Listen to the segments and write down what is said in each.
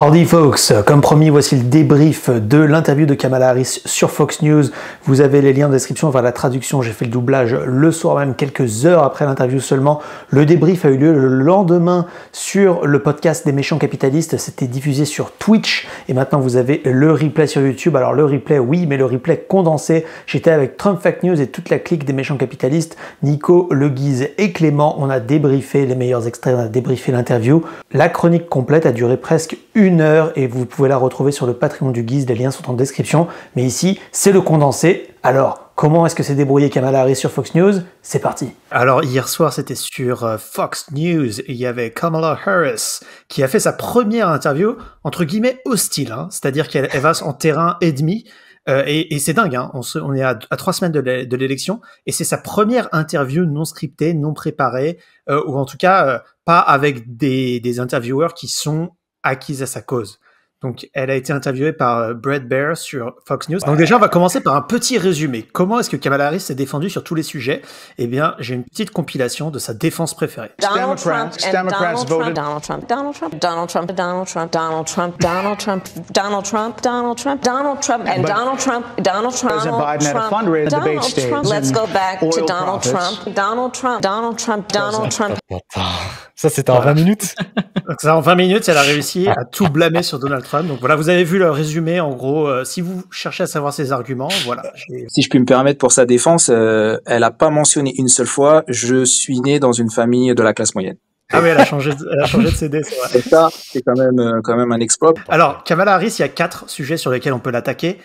Howdy folks, comme promis, voici le débrief de l'interview de Kamala Harris sur Fox News. Vous avez les liens en description vers la traduction, j'ai fait le doublage le soir même, quelques heures après l'interview seulement. Le débrief a eu lieu le lendemain sur le podcast des méchants capitalistes, c'était diffusé sur Twitch et maintenant vous avez le replay sur YouTube. Alors le replay, oui, mais le replay condensé. J'étais avec Trump Fake News et toute la clique des méchants capitalistes, Nico, Le Guise et Clément. On a débriefé les meilleurs extraits, on a débriefé l'interview. La chronique complète a duré presque 1 heure et vous pouvez la retrouver sur le Patreon du Guise, les liens sont en description. Mais ici, c'est le condensé. Alors, comment est-ce que s'est débrouillé Kamala Harris sur Fox News? C'est parti. Alors, hier soir, c'était sur Fox News. Il y avait Kamala Harris qui a fait sa première interview, entre guillemets, hostile. C'est-à-dire qu'elle va en terrain ennemi. Et c'est dingue, hein. On est à 3 semaines de l'élection et c'est sa première interview non scriptée, non préparée, ou en tout cas pas avec des intervieweurs qui sont acquis à sa cause. Donc, elle a été interviewée par Bret Baier sur Fox News. Donc déjà, on va commencer par un petit résumé. Comment est-ce que Kamala Harris s'est défendue sur tous les sujets? Eh bien, j'ai une petite compilation de sa défense préférée. Donald Trump voted. Donald Trump. Donald Trump. Donald Trump. Donald Trump. Donald Trump. Donald Trump. Donald Trump. Donald Trump. Donald Trump. And Donald Trump. Donald Trump. President Biden had a fundraiser debate stage. Let's go back to Oil Donald profits. Trump. Donald Trump. Donald Trump. Donald Trump. Ça, c'était en 20 minutes. Donc ça, en 20 minutes, elle a réussi à tout blâmer sur Donald Trump. Donc voilà, vous avez vu le résumé. En gros, si vous cherchez à savoir ses arguments, voilà. Si je puis me permettre pour sa défense, elle a pas mentionné une seule fois « je suis né dans une famille de la classe moyenne ». Ah oui, elle a changé de CD, c'est vrai. Et ça, c'est quand même un exploit. Alors, Kamala Harris, il y a 4 sujets sur lesquels on peut l'attaquer.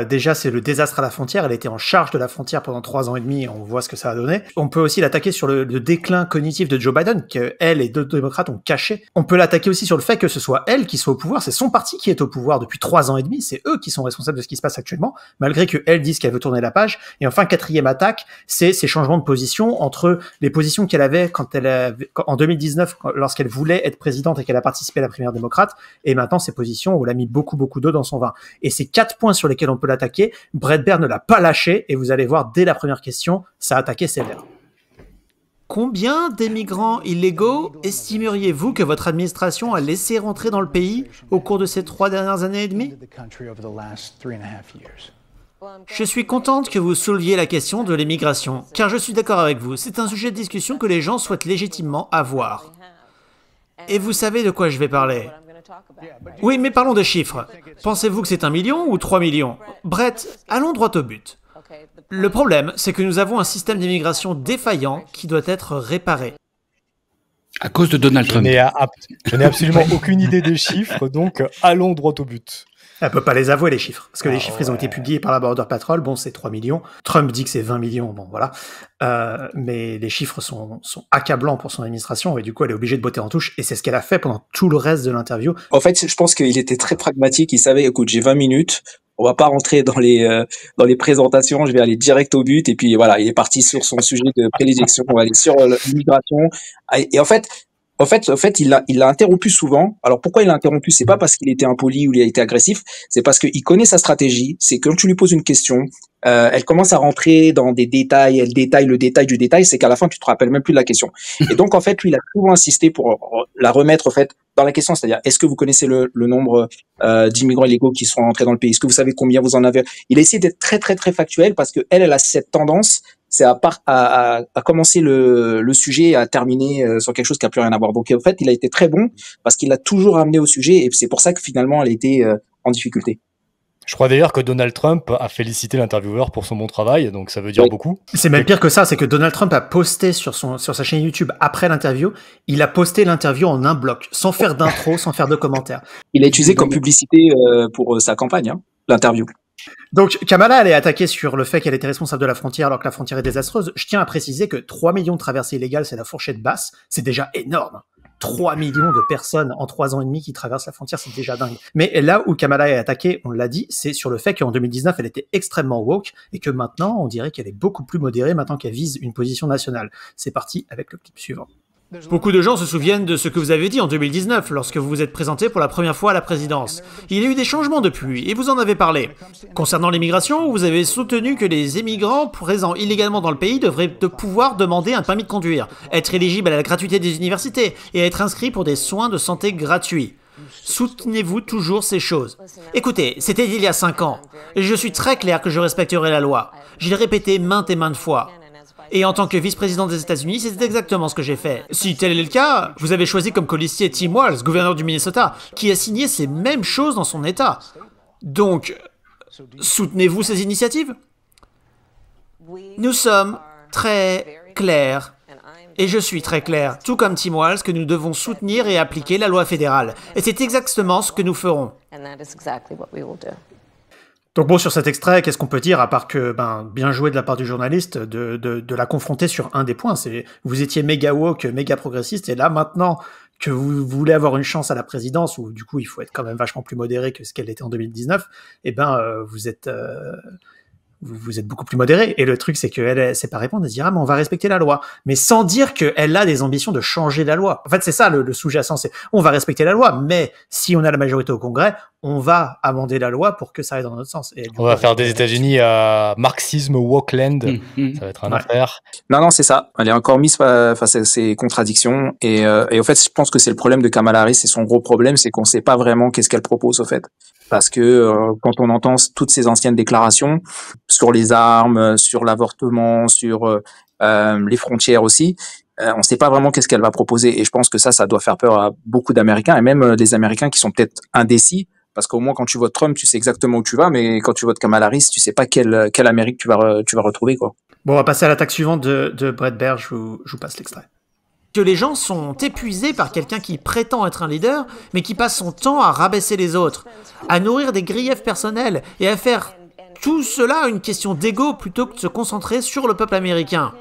Déjà, c'est le désastre à la frontière. Elle était en charge de la frontière pendant 3 ans et demi. On voit ce que ça a donné. On peut aussi l'attaquer sur le déclin cognitif de Joe Biden, qu'elle et d'autres démocrates ont caché. On peut l'attaquer aussi sur le fait que ce soit elle qui soit au pouvoir. C'est son parti qui est au pouvoir depuis 3 ans et demi. C'est eux qui sont responsables de ce qui se passe actuellement, malgré qu'elle dise qu'elle veut tourner la page. Et enfin, 4e attaque, c'est ces changements de position entre les positions qu'elle avait en 2019, lorsqu'elle voulait être présidente et qu'elle a participé à la primaire démocrate, et maintenant ces positions où elle a mis beaucoup d'eau dans son vin. Et ces 4 points sur lesquels on peut l'attaquer, Bret Baier ne l'a pas lâché et vous allez voir dès la première question, ça a attaqué sévère. Combien d'émigrants illégaux estimeriez-vous que votre administration a laissé rentrer dans le pays au cours de ces 3 dernières années et demie? Je suis contente que vous souleviez la question de l'immigration, car je suis d'accord avec vous, c'est un sujet de discussion que les gens souhaitent légitimement avoir. Et vous savez de quoi je vais parler? Oui, mais parlons des chiffres. Pensez-vous que c'est 1 million ou 3 millions? Brett, allons droit au but. Le problème, c'est que nous avons un système d'immigration défaillant qui doit être réparé. À cause de Donald Trump. Je n'ai absolument aucune idée des chiffres, donc allons droit au but. Elle peut pas les avouer, les chiffres. Parce que les chiffres, ils ont été publiés par la Border Patrol. Bon, c'est 3 millions. Trump dit que c'est 20 millions. Bon, voilà. Mais les chiffres sont accablants pour son administration. Et du coup, elle est obligée de botter en touche. Et c'est ce qu'elle a fait pendant tout le reste de l'interview. En fait, je pense qu'il était très pragmatique. Il savait, écoute, j'ai 20 minutes. On va pas rentrer dans les présentations. Je vais aller direct au but. Et puis, voilà, il est parti sur son sujet de prédilection. On va aller sur l'immigration. Et en fait, il l'a interrompu souvent. Alors pourquoi il l'a interrompu? C'est pas parce qu'il était impoli ou il a été agressif, c'est parce qu'il connaît sa stratégie. C'est quand tu lui poses une question, elle commence à rentrer dans des détails, elle détaille le détail du détail, c'est qu'à la fin tu te rappelles même plus de la question. Et donc en fait lui il a souvent insisté pour la remettre en fait dans la question, c'est-à-dire est-ce que vous connaissez le nombre d'immigrants illégaux qui sont rentrés dans le pays? Est-ce que vous savez combien vous en avez? Il a essayé d'être très très très factuel parce que elle a cette tendance, c'est à commencer le sujet et à terminer sur quelque chose qui a plus rien à voir. Donc en fait, il a été très bon parce qu'il a toujours amené au sujet et c'est pour ça que finalement elle a été en difficulté. Je crois d'ailleurs que Donald Trump a félicité l'intervieweur pour son bon travail, donc ça veut dire beaucoup. C'est même pire que ça, c'est que Donald Trump a posté sur sa chaîne YouTube après l'interview, il a posté l'interview en un bloc, sans faire d'intro, sans faire de commentaires. Il a utilisé comme publicité pour sa campagne, l'interview. Donc Kamala, elle est attaquée sur le fait qu'elle était responsable de la frontière alors que la frontière est désastreuse. Je tiens à préciser que 3 millions de traversées illégales, c'est la fourchette basse, c'est déjà énorme. 3 millions de personnes en 3 ans et demi qui traversent la frontière, c'est déjà dingue. Mais là où Kamala est attaquée, on l'a dit, c'est sur le fait qu'en 2019, elle était extrêmement woke et que maintenant, on dirait qu'elle est beaucoup plus modérée maintenant qu'elle vise une position nationale. C'est parti avec le clip suivant. Beaucoup de gens se souviennent de ce que vous avez dit en 2019, lorsque vous vous êtes présenté pour la première fois à la présidence. Il y a eu des changements depuis, et vous en avez parlé. Concernant l'immigration, vous avez soutenu que les immigrants présents illégalement dans le pays devraient pouvoir demander un permis de conduire, être éligibles à la gratuité des universités, et être inscrits pour des soins de santé gratuits. Soutenez-vous toujours ces choses. Écoutez, c'était il y a 5 ans. Et je suis très clair que je respecterai la loi. Je l'ai répété maintes et maintes fois. Et en tant que vice-président des États-Unis, c'est exactement ce que j'ai fait. Si tel est le cas, vous avez choisi comme colistier Tim Walz, gouverneur du Minnesota, qui a signé ces mêmes choses dans son État. Donc, soutenez-vous ces initiatives? Nous sommes très clairs. Et je suis très clair, tout comme Tim Walz, que nous devons soutenir et appliquer la loi fédérale. Et c'est exactement ce que nous ferons. Donc bon, sur cet extrait, qu'est-ce qu'on peut dire, à part que, bien joué de la part du journaliste de la confronter sur un des points. C'est, vous étiez méga woke, méga progressiste, et là, maintenant que vous voulez avoir une chance à la présidence, où du coup, il faut être quand même vachement plus modéré que ce qu'elle était en 2019, vous êtes beaucoup plus modéré. Et le truc, c'est qu'elle sait pas répondre, elle se dit, mais on va respecter la loi. Mais sans dire qu'elle a des ambitions de changer la loi. En fait, c'est ça le sous-jacent, c'est, on va respecter la loi, mais si on a la majorité au Congrès, on va amender la loi pour que ça aille dans notre sens. Et on va faire des États-Unis à marxisme wokeland. Ça va être un affaire. Non, c'est ça. Elle est encore mise face à ces contradictions. Et au fait, je pense que c'est le problème de Kamala Harris. C'est son gros problème, c'est qu'on sait pas vraiment qu'est-ce qu'elle propose, au fait. Parce que quand on entend toutes ces anciennes déclarations sur les armes, sur l'avortement, sur les frontières aussi, on ne sait pas vraiment qu'est-ce qu'elle va proposer. Et je pense que ça doit faire peur à beaucoup d'Américains, et même des Américains qui sont peut-être indécis. Parce qu'au moins, quand tu votes Trump, tu sais exactement où tu vas, mais quand tu votes Kamala Harris, tu sais pas quelle Amérique tu vas retrouver, quoi. Bon, on va passer à l'attaque suivante de Brett Baer, je vous passe l'extrait. Que les gens sont épuisés par quelqu'un qui prétend être un leader, mais qui passe son temps à rabaisser les autres, à nourrir des griefs personnels et à faire tout cela une question d'ego plutôt que de se concentrer sur le peuple américain.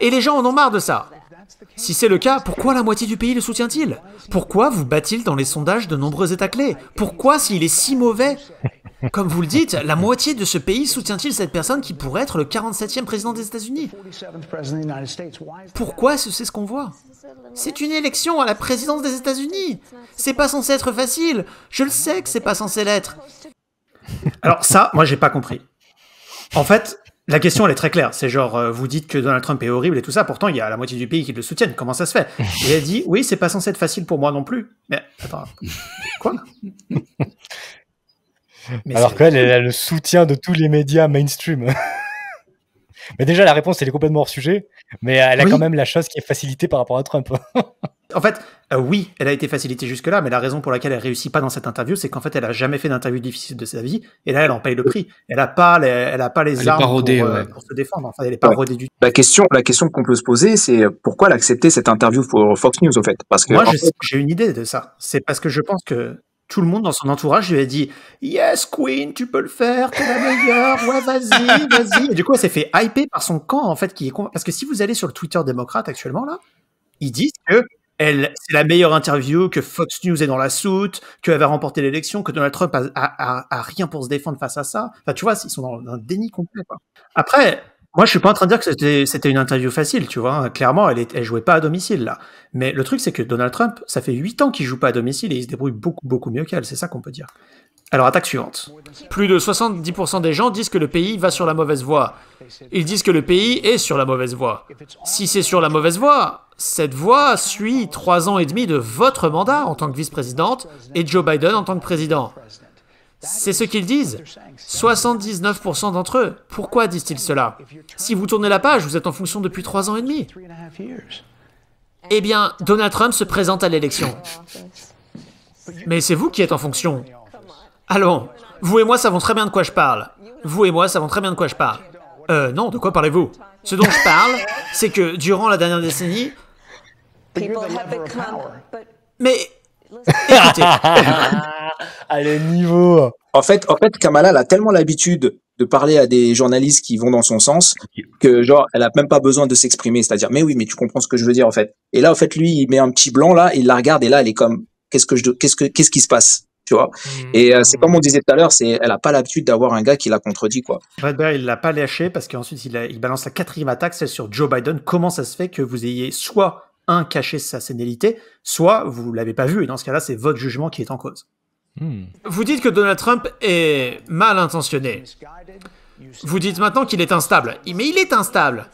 Et les gens en ont marre de ça. Si c'est le cas, pourquoi la moitié du pays le soutient-il? Pourquoi vous bat-il dans les sondages de nombreux États clés? Pourquoi, s'il est si mauvais, comme vous le dites, la moitié de ce pays soutient-il cette personne qui pourrait être le 47e président des États-Unis? Pourquoi c'est ce qu'on voit? C'est une élection à la présidence des États-Unis. C'est pas censé être facile. Je le sais que c'est pas censé l'être. Alors ça, moi j'ai pas compris. En fait, la question elle est très claire. C'est genre, vous dites que Donald Trump est horrible et tout ça, pourtant il y a la moitié du pays qui le soutiennent. Comment ça se fait? Et elle dit, oui, c'est pas censé être facile pour moi non plus. Mais attends, quoi? Alors qu'elle a le soutien de tous les médias mainstream. Mais déjà, la réponse, elle est complètement hors sujet, mais elle a quand même la chose qui est facilitée par rapport à Trump. En fait, oui, elle a été facilitée jusque-là, mais la raison pour laquelle elle réussit pas dans cette interview, c'est qu'en fait, elle a jamais fait d'interview difficile de sa vie, et là, elle en paye le prix. Elle a pas les armes pour se défendre. Enfin, elle est pas rodée du tout. La question qu'on peut se poser, c'est pourquoi elle a accepté cette interview pour Fox News, au fait. Parce que moi, j'ai une idée de ça. C'est parce que je pense que tout le monde dans son entourage lui a dit « Yes, Queen, tu peux le faire, t'es la meilleure, ouais, vas-y. » Et du coup, elle s'est fait hyper par son camp, en fait, qui est parce que si vous allez sur le Twitter démocrate actuellement, là, ils disent que c'est la meilleure interview, que Fox News est dans la soute, qu'elle va remporter l'élection, que Donald Trump a rien pour se défendre face à ça. Enfin, tu vois, ils sont dans un déni complet, quoi. Après, moi, je suis pas en train de dire que c'était une interview facile, tu vois. Clairement, elle jouait pas à domicile, là. Mais le truc, c'est que Donald Trump, ça fait 8 ans qu'il joue pas à domicile et il se débrouille beaucoup mieux qu'elle. C'est ça qu'on peut dire. Alors, attaque suivante. Plus de 70% des gens disent que le pays va sur la mauvaise voie. Ils disent que le pays est sur la mauvaise voie. Si c'est sur la mauvaise voie, cette voie suit 3 ans et demi de votre mandat en tant que vice-présidente et Joe Biden en tant que président. C'est ce qu'ils disent. 79% d'entre eux. Pourquoi disent-ils cela? Si vous tournez la page, vous êtes en fonction depuis 3 ans et demi. Eh bien, Donald Trump se présente à l'élection. Mais c'est vous qui êtes en fonction. Allons, vous et moi savons très bien de quoi je parle. Non, de quoi parlez-vous? Ce dont je parle, c'est que durant la dernière décennie... Mais... Écoutez... Allez, niveau. En fait, Kamala elle a tellement l'habitude de parler à des journalistes qui vont dans son sens que genre elle a même pas besoin de s'exprimer, c'est-à-dire mais oui, mais tu comprends ce que je veux dire en fait. Et là en fait lui il met un petit blanc là, il la regarde et là elle est comme qu'est-ce qui se passe, tu vois. Et c'est comme on disait tout à l'heure, elle a pas l'habitude d'avoir un gars qui la contredit, quoi. Brett Baer, il l'a pas lâché parce qu'ensuite il balance la 4e attaque, celle sur Joe Biden. Comment ça se fait que vous ayez soit caché sa sénilité, soit vous l'avez pas vu, et dans ce cas-là c'est votre jugement qui est en cause. Vous dites que Donald Trump est mal intentionné. Vous dites maintenant qu'il est instable. Mais il est instable.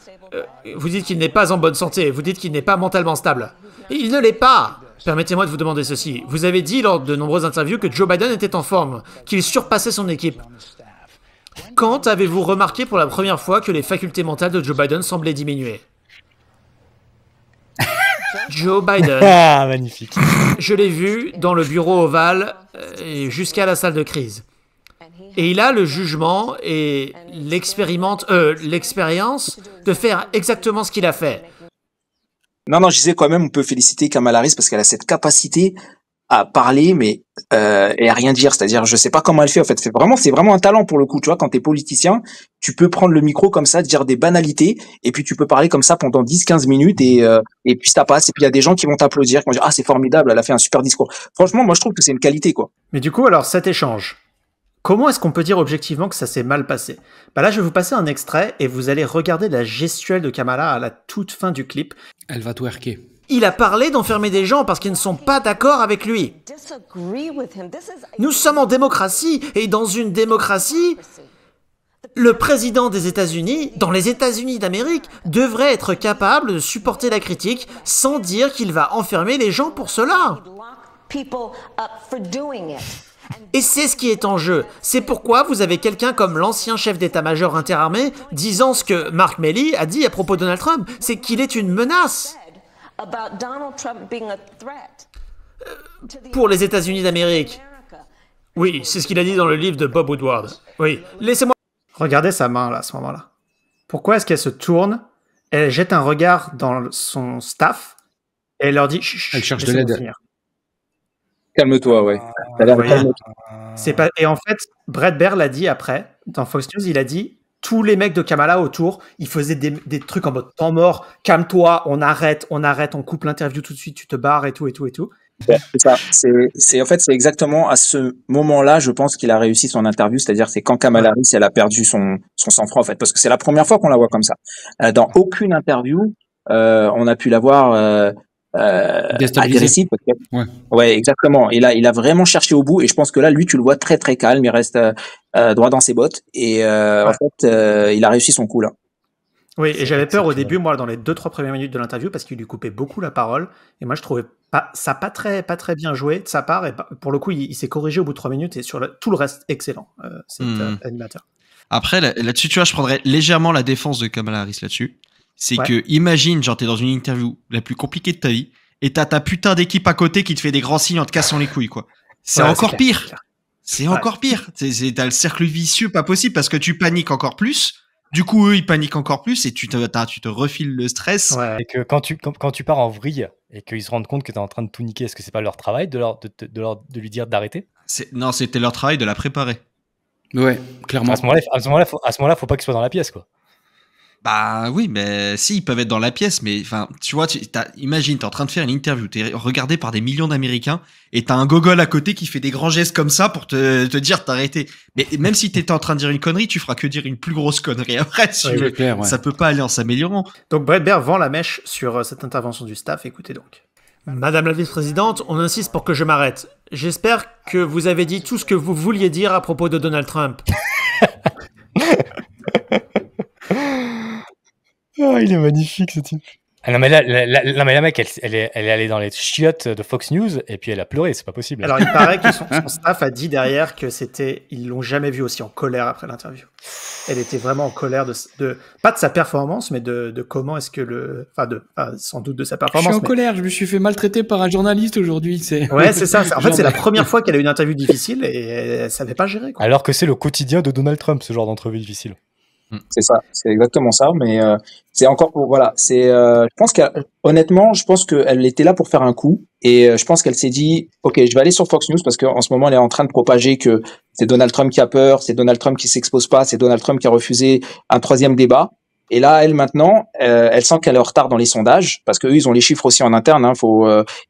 Vous dites qu'il n'est pas en bonne santé. Vous dites qu'il n'est pas mentalement stable. Il ne l'est pas. permettez-moi de vous demander ceci. Vous avez dit lors de nombreuses interviews que Joe Biden était en forme, qu'il surpassait son équipe. Quand avez-vous remarqué pour la première fois que les facultés mentales de Joe Biden semblaient diminuer? Joe Biden. Ah, magnifique. Je l'ai vu dans le bureau ovale jusqu'à la salle de crise. Et il a le jugement et l'expérience de faire exactement ce qu'il a fait. Non, je disais quand même, on peut féliciter Kamala Harris parce qu'elle a cette capacité à parler, mais et à rien dire. C'est-à-dire, je sais pas comment elle fait. En fait, c'est vraiment un talent pour le coup. Tu vois, quand t'es politicien, tu peux prendre le micro comme ça, dire des banalités, et puis tu peux parler comme ça pendant 10-15 minutes, et puis ça passe. Et puis il y a des gens qui vont t'applaudir, qui vont dire ah c'est formidable, elle a fait un super discours. Franchement, moi je trouve que c'est une qualité quoi. Mais du coup, alors cet échange. Comment est-ce qu'on peut dire objectivement que ça s'est mal passé? Là, je vais vous passer un extrait et vous allez regarder la gestuelle de Kamala à la toute fin du clip. Elle va twerker. Il a parlé d'enfermer des gens parce qu'ils ne sont pas d'accord avec lui. Nous sommes en démocratie et dans une démocratie, le président des États-Unis, dans les États-Unis d'Amérique, devrait être capable de supporter la critique sans dire qu'il va enfermer les gens pour cela. Et c'est ce qui est en jeu. C'est pourquoi vous avez quelqu'un comme l'ancien chef d'état-major interarmé disant ce que Mark Milley a dit à propos de Donald Trump, c'est qu'il est une menace pour les États-Unis d'Amérique. Oui, c'est ce qu'il a dit dans le livre de Bob Woodward. Oui, laissez-moi... Regardez sa main là, à ce moment-là. Pourquoi est-ce qu'elle se tourne, elle jette un regard dans son staff, et elle leur dit... Elle cherche de l'aide. Calme-toi, ouais. Et en fait, Brett Baer l'a dit après, dans Fox News, il a dit, tous les mecs de Kamala autour, ils faisaient des trucs en mode temps mort, calme-toi, on arrête, on coupe l'interview tout de suite, tu te barres et tout. Ouais, c'est ça. C'est exactement à ce moment-là, je pense qu'il a réussi son interview, c'est-à-dire c'est quand Kamala Harris, elle a perdu son sang-froid en fait, parce que c'est la première fois qu'on la voit comme ça. Dans aucune interview, on a pu la voir agressif. Ouais, exactement. Et là, il a vraiment cherché au bout. Et je pense que là, lui, tu le vois très très calme. Il reste droit dans ses bottes. Et en fait, il a réussi son coup là. Oui, et j'avais peur au début, moi, dans les 2-3 premières minutes de l'interview, parce qu'il lui coupait beaucoup la parole. Et moi, je trouvais ça pas très bien joué de sa part. Et pour le coup, il s'est corrigé au bout de 3 minutes. Et sur tout le reste, excellent, cet animateur. Après, là-dessus, tu vois, je prendrais légèrement la défense de Kamala Harris là-dessus. C'est que, imagine, genre, t'es dans une interview la plus compliquée de ta vie, et t'as ta putain d'équipe à côté qui te fait des grands signes en te cassant les couilles, quoi. C'est encore pire. C'est encore pire. T'as le cercle vicieux pas possible parce que tu paniques encore plus. Du coup, eux, ils paniquent encore plus et tu te refiles le stress. Ouais. Et que quand tu pars en vrille et qu'ils se rendent compte que t'es en train de tout niquer, est-ce que c'est pas leur travail de lui dire d'arrêter? Non, c'était leur travail de la préparer. Ouais, clairement. À ce moment-là, faut pas qu'ils soient dans la pièce, quoi. Bah oui, mais si, ils peuvent être dans la pièce, mais enfin, tu vois, imagine, t'es en train de faire une interview, t'es regardé par des millions d'Américains, et t'as un gogol à côté qui fait des grands gestes comme ça pour te dire t'arrêter. Mais même si t'étais en train de dire une connerie, tu feras que dire une plus grosse connerie après. Ça peut pas aller en s'améliorant. Donc Brett Baer vend la mèche sur cette intervention du staff. Écoutez donc. Madame la vice-présidente, on insiste pour que je m'arrête. J'espère que vous avez dit tout ce que vous vouliez dire à propos de Donald Trump. Oh, il est magnifique ce type. Ah non mais là, la mec, elle est allée dans les chiottes de Fox News et puis elle a pleuré, c'est pas possible. Alors il paraît que son staff a dit derrière que ils l'ont jamais vu aussi en colère après l'interview. Elle était vraiment en colère pas de sa performance, mais de comment est-ce que sans doute de sa performance. Je suis en colère, je me suis fait maltraiter par un journaliste aujourd'hui. Ouais, c'est ça. En fait, c'est la première fois qu'elle a eu une interview difficile et elle savait pas gérer, quoi. Alors que c'est le quotidien de Donald Trump, ce genre d'entrevue difficile. C'est ça, c'est exactement ça, mais c'est encore je pense honnêtement, je pense qu'elle était là pour faire un coup, et je pense qu'elle s'est dit, ok, je vais aller sur Fox News parce qu'en ce moment elle est en train de propager que c'est Donald Trump qui a peur, c'est Donald Trump qui s'expose pas, c'est Donald Trump qui a refusé un 3e débat, et là elle maintenant, elle sent qu'elle est en retard dans les sondages parce qu'eux ils ont les chiffres aussi en interne, hein,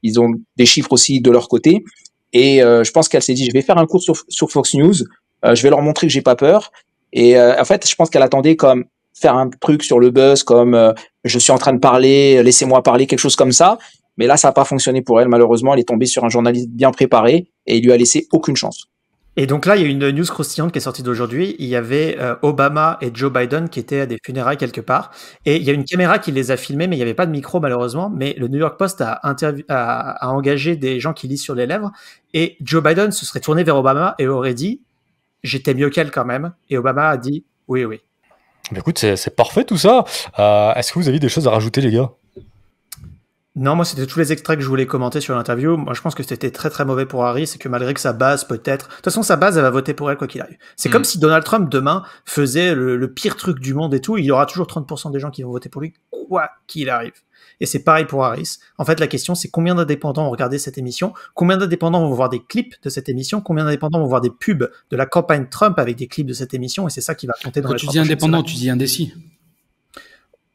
ils ont des chiffres aussi de leur côté, et je pense qu'elle s'est dit, je vais faire un cours sur Fox News, je vais leur montrer que j'ai pas peur. Et en fait, je pense qu'elle attendait comme faire un truc sur le buzz, comme je suis en train de parler, laissez-moi parler, quelque chose comme ça. Mais là, ça n'a pas fonctionné pour elle. Malheureusement, elle est tombée sur un journaliste bien préparé et il lui a laissé aucune chance. Et donc là, il y a une news croustillante qui est sortie d'aujourd'hui. Il y avait Obama et Joe Biden qui étaient à des funérailles quelque part. Et il y a une caméra qui les a filmés, mais il n'y avait pas de micro malheureusement. Mais le New York Post a engagé des gens qui lisent sur les lèvres. Et Joe Biden se serait tourné vers Obama et aurait dit « J'étais mieux qu'elle quand même ». Et Obama a dit « Oui, oui ». Mais écoute, c'est parfait tout ça. Est-ce que vous avez des choses à rajouter, les gars? Non, moi, c'était tous les extraits que je voulais commenter sur l'interview. Moi, je pense que c'était très, très mauvais pour Harris et que malgré que sa base, peut-être... De toute façon, sa base, elle va voter pour elle, quoi qu'il arrive. C'est comme si Donald Trump, demain, faisait le pire truc du monde et tout. Il y aura toujours 30% des gens qui vont voter pour lui, quoi qu'il arrive. Et c'est pareil pour Harris. En fait, la question, c'est combien d'indépendants ont regardé cette émission? Combien d'indépendants vont voir des clips de cette émission? Combien d'indépendants vont voir des pubs de la campagne Trump avec des clips de cette émission? Et c'est ça qui va compter dans les 3 prochaines semaines. Tu dis indépendant, tu dis indécis.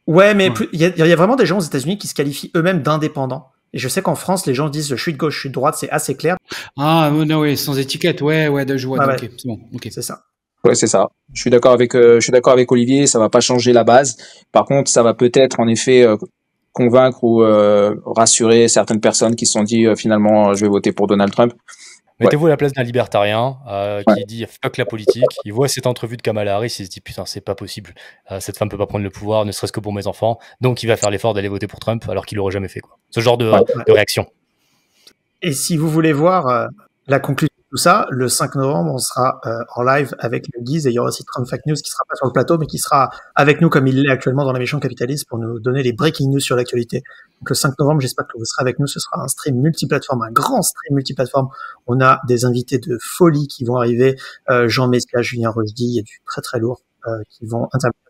Ouais, mais il y a vraiment des gens aux États-Unis qui se qualifient eux-mêmes d'indépendants. Et je sais qu'en France, les gens disent je suis de gauche, je suis de droite, c'est assez clair. Ah, non, oui, sans étiquette, ouais, je vois. Ah, ok, c'est bon, ok. C'est ça. Ouais, c'est ça. Je suis d'accord avec Olivier, ça va pas changer la base. Par contre, ça va peut-être en effet convaincre ou rassurer certaines personnes qui se sont dit finalement je vais voter pour Donald Trump. Mettez-vous à la place d'un libertarien qui dit fuck la politique. Il voit cette entrevue de Kamala Harris, il se dit putain, c'est pas possible. Cette femme peut pas prendre le pouvoir, ne serait-ce que pour mes enfants. Donc il va faire l'effort d'aller voter pour Trump alors qu'il l'aurait jamais fait, quoi. Ce genre de réaction. Et si vous voulez voir la conclusion de tout ça, le 5 novembre, on sera en live avec le Guise et il y aura aussi Trump Fake News qui sera pas sur le plateau, mais qui sera avec nous comme il l'est actuellement dans l'émission Capitaliste pour nous donner les breaking news sur l'actualité. Donc le 5 novembre, j'espère que vous serez avec nous. Ce sera un stream multiplateforme, un grand stream multiplateforme. On a des invités de folie qui vont arriver. Jean Messia, Julien Rochdy, il y a du très très lourd qui vont intervenir